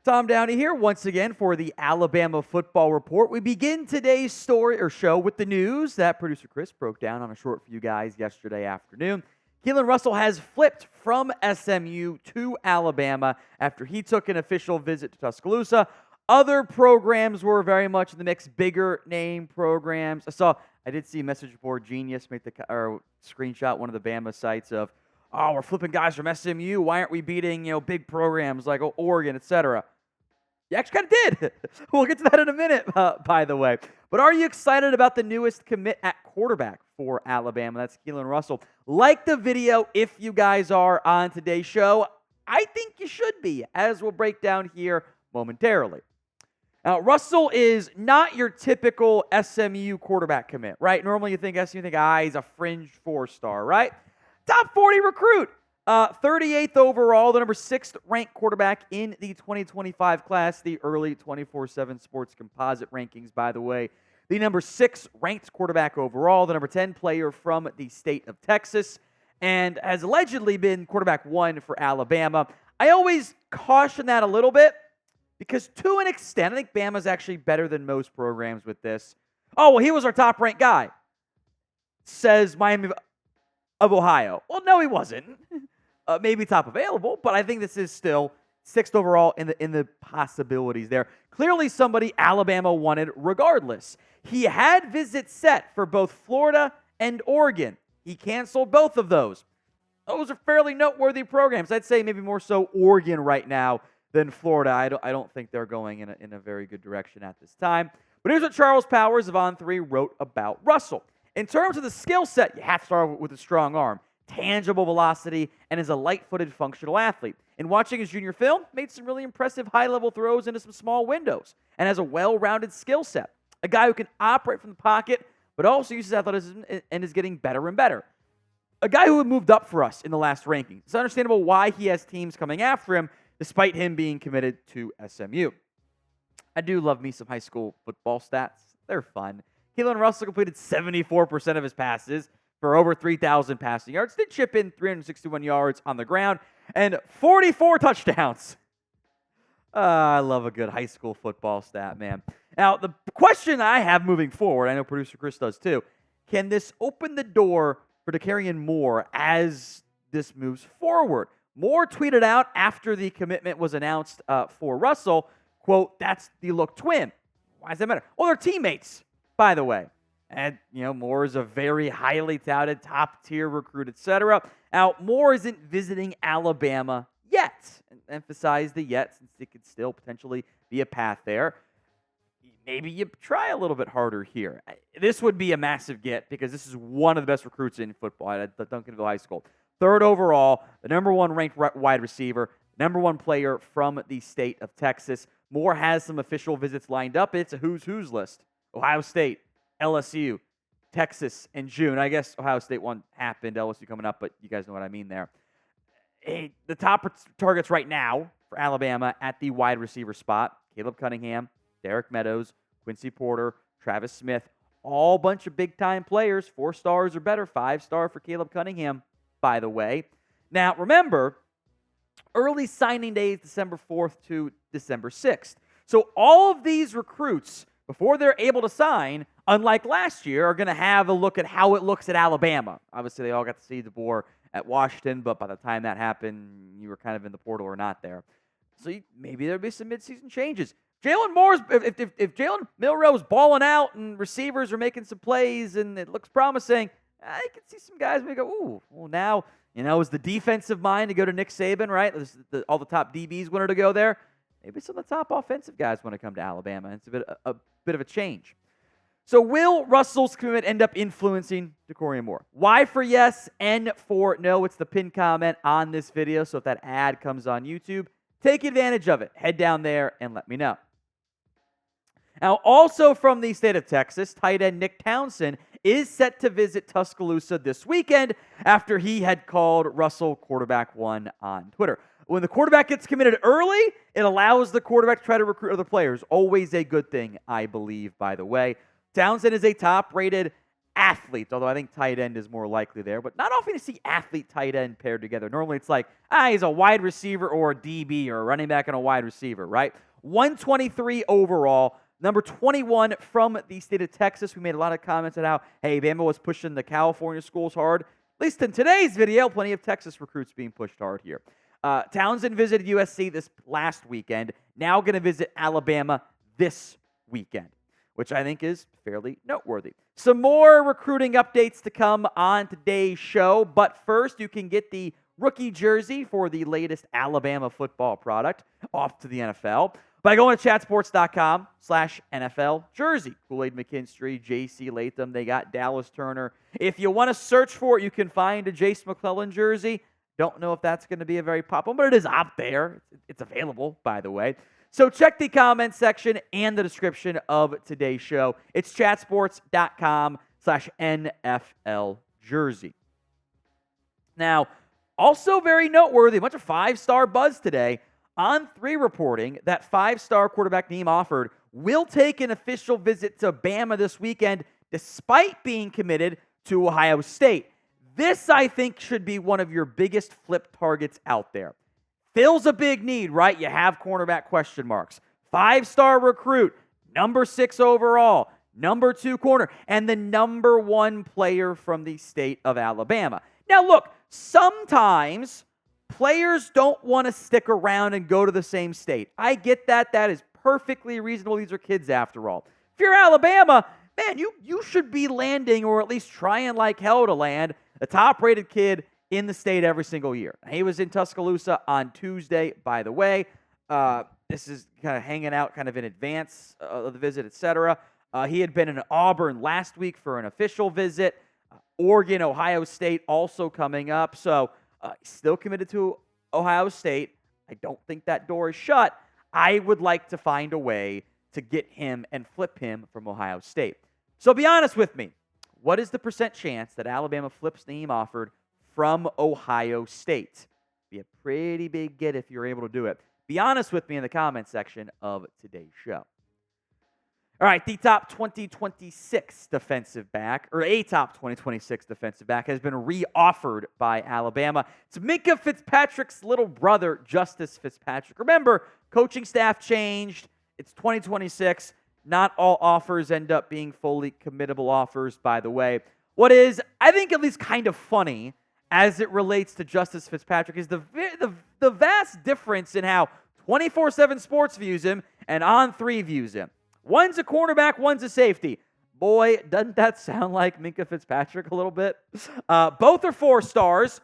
Tom Downey here once again for the Alabama Football Report. We begin today's story or show with the news that producer Chris broke down on a short for you guys yesterday afternoon. Keelon Russell has flipped from SMU to Alabama after he took an official visit to Tuscaloosa. Other programs were very much in the mix, bigger name programs. I did see Message Board Genius make screenshot one of the Bama sites of, oh, we're flipping guys from SMU. Why aren't we beating, big programs like Oregon, etc.? You actually kind of did. We'll get to that in a minute, by the way. But are you excited about the newest commit at quarterback for Alabama? That's Keelon Russell. Like the video if you guys are on today's show. I think you should be, as we'll break down here momentarily. Now, Russell is not your typical SMU quarterback commit, right? Normally you think SMU, he's a fringe 4-star, right? Top 40 recruit. 38th overall, the number 6th ranked quarterback in the 2025 class, the early 24/7 Sports Composite rankings, by the way. The number 6 ranked quarterback overall, the number 10 player from the state of Texas, and has allegedly been quarterback 1 for Alabama. I always caution that a little bit because to an extent, I think Bama's actually better than most programs with this. Oh, well, he was our top ranked guy, says Miami of Ohio. Well, no, he wasn't. Maybe top available, but I think this is still 6th overall in the possibilities there. Clearly somebody Alabama wanted regardless. He had visits set for both Florida and Oregon. He canceled both of those. Those are fairly noteworthy programs. I'd say maybe more so Oregon right now than Florida. I don't think they're going in a very good direction at this time. But here's what Charles Powers of On3 wrote about Russell. In terms of the skill set, you have to start with a strong arm, tangible velocity, and is a light-footed functional athlete. In watching his junior film, made some really impressive high-level throws into some small windows and has a well-rounded skill set. A guy who can operate from the pocket, but also uses athleticism and is getting better and better. A guy who had moved up for us in the last ranking. It's understandable why he has teams coming after him, despite him being committed to SMU. I do love me some high school football stats. They're fun. Keelon Russell completed 74% of his passes for over 3,000 passing yards, did chip in 361 yards on the ground, and 44 touchdowns. I love a good high school football stat, man. Now, the question I have moving forward, I know producer Chris does too, can this open the door for Dakorien Moore as this moves forward? Moore tweeted out after the commitment was announced for Russell, quote, "That's the look twin." Why does that matter? Well, they're teammates, by the way. And, Moore is a very highly touted, top-tier recruit, etc. Now, Moore isn't visiting Alabama yet. And emphasize the yet, since it could still potentially be a path there. Maybe you try a little bit harder here. This would be a massive get because this is one of the best recruits in football at Duncanville High School. 3rd overall, the number 1 ranked wide receiver, number 1 player from the state of Texas. Moore has some official visits lined up. It's a who's who's list. Ohio State, LSU, Texas in June. I guess Ohio State one happened, LSU coming up, but you guys know what I mean there. The top targets right now for Alabama at the wide receiver spot, Caleb Cunningham, Derek Meadows, Quincy Porter, Travis Smith, all bunch of big-time players, 4 stars or better, 5-star for Caleb Cunningham, by the way. Now, remember, early signing day is December 4th to December 6th. So all of these recruits, before they're able to sign, unlike last year, are going to have a look at how it looks at Alabama. Obviously, they all got to see DeBoer at Washington, but by the time that happened, you were kind of in the portal or not there. So maybe there'll be some midseason changes. Jalen Moore's, if Jalen Milroe's balling out and receivers are making some plays and it looks promising, I can see some guys may go, ooh, well now, is the defensive mind to go to Nick Saban, right? All the top DBs wanted to go there. Maybe some of the top offensive guys want to come to Alabama. It's a bit of a change. So will Russell's commitment end up influencing Dakorien Moore? Y for yes, N for no. It's the pinned comment on this video. So if that ad comes on YouTube, take advantage of it. Head down there and let me know. Now, also from the state of Texas, tight end Nick Townsend is set to visit Tuscaloosa this weekend after he had called Russell quarterback 1 on Twitter. When the quarterback gets committed early, it allows the quarterback to try to recruit other players. Always a good thing, I believe, by the way. Townsend is a top-rated athletes, although I think tight end is more likely there, but not often you see athlete tight end paired together. Normally it's like, he's a wide receiver or a DB or a running back and a wide receiver, right? 123 overall, number 21 from the state of Texas. We made a lot of comments on how, hey, Bama was pushing the California schools hard. At least in today's video, plenty of Texas recruits being pushed hard here. Townsend visited USC this last weekend, now going to visit Alabama this weekend, which I think is fairly noteworthy. Some more recruiting updates to come on today's show, but first you can get the rookie jersey for the latest Alabama football product off to the NFL by going to chatsports.com/NFL jersey. Kool-Aid McKinstry, J.C. Latham, they got Dallas Turner. If you want to search for it, you can find a Jace McClellan jersey. Don't know if that's going to be a very popular, but it is out there. It's available, by the way. So check the comment section and the description of today's show. It's chatsports.com/NFL jersey. Now, also very noteworthy, a bunch of five-star buzz today. On3 reporting that five-star quarterback Na'eem Offord will take an official visit to Bama this weekend despite being committed to Ohio State. This, I think, should be one of your biggest flip targets out there. Fills a big need, right? You have cornerback question marks. Five-star recruit, number 6 overall, number 2 corner, and the number 1 player from the state of Alabama. Now, look, sometimes players don't want to stick around and go to the same state. I get that. That is perfectly reasonable. These are kids, after all. If you're Alabama, man, you should be landing, or at least trying like hell to land, a top-rated kid in the state every single year. He was in Tuscaloosa on Tuesday, by the way. This is kind of hanging out kind of in advance of the visit, etc. He had been in Auburn last week for an official visit. Oregon, Ohio State also coming up. So still committed to Ohio State. I don't think that door is shut. I would like to find a way to get him and flip him from Ohio State. So be honest with me. What is the % chance that Alabama flips Na'eem Offord from Ohio State? Be a pretty big get if you're able to do it. Be honest with me in the comment section of today's show. All right, the top 2026 defensive back, or a top 2026 defensive back, has been re-offered by Alabama. It's Minkah Fitzpatrick's little brother, Justice Fitzpatrick. Remember, coaching staff changed. It's 2026. Not all offers end up being fully committable offers, by the way. What is, I think, at least kind of funny as it relates to Justice Fitzpatrick is the vast difference in how 24/7 Sports views him and On3 views him. One's a cornerback, one's a safety. Boy, doesn't that sound like Minkah Fitzpatrick a little bit? Both are 4 stars.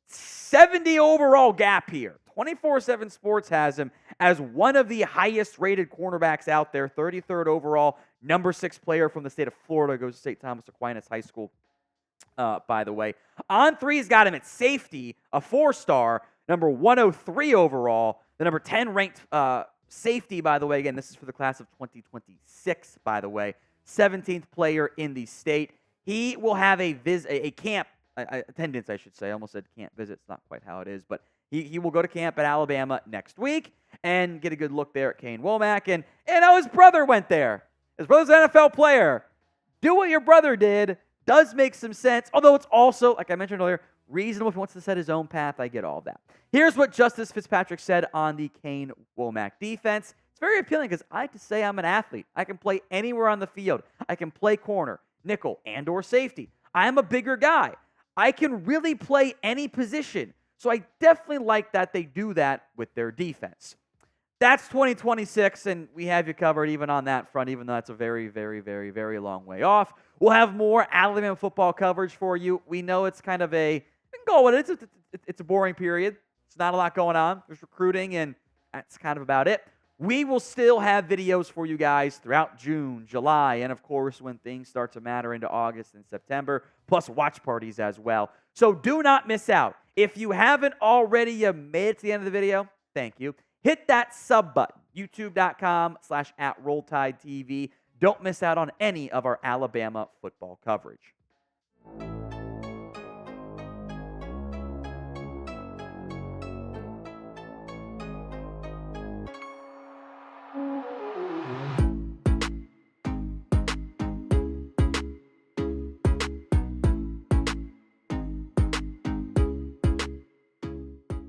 70 overall gap here. 24/7 Sports has him as one of the highest-rated cornerbacks out there. 33rd overall, number 6 player from the state of Florida. Goes to St. Thomas Aquinas High School, by the way. On3's got him at safety, a 4-star, number 103 overall. The number 10 ranked safety, by the way. Again, this is for the class of 2026, by the way. 17th player in the state. He will have a camp attendance, I should say. I almost said camp visit. It's not quite how it is, but he will go to camp at Alabama next week and get a good look there at Kane Womack. And his brother went there. His brother's an NFL player. Do what your brother did. Does make some sense, although it's also, like I mentioned earlier, reasonable if he wants to set his own path. I get all of that. Here's what Justice Fitzpatrick said on the Kane Womack defense. It's very appealing because I like to say I'm an athlete. I can play anywhere on the field. I can play corner, nickel, and or safety. I am a bigger guy. I can really play any position. So I definitely like that they do that with their defense. That's 2026, and we have you covered even on that front, even though that's a very, very, very, very long way off. We'll have more Alabama football coverage for you. We know it's kind of we can go with it. It's a boring period. It's not a lot going on. There's recruiting, and that's kind of about it. We will still have videos for you guys throughout June, July, and of course when things start to matter into August and September, plus watch parties as well. So do not miss out. If you haven't already, you made it to the end of the video, thank you. Hit that sub button, youtube.com/@RollTideTV. Don't miss out on any of our Alabama football coverage.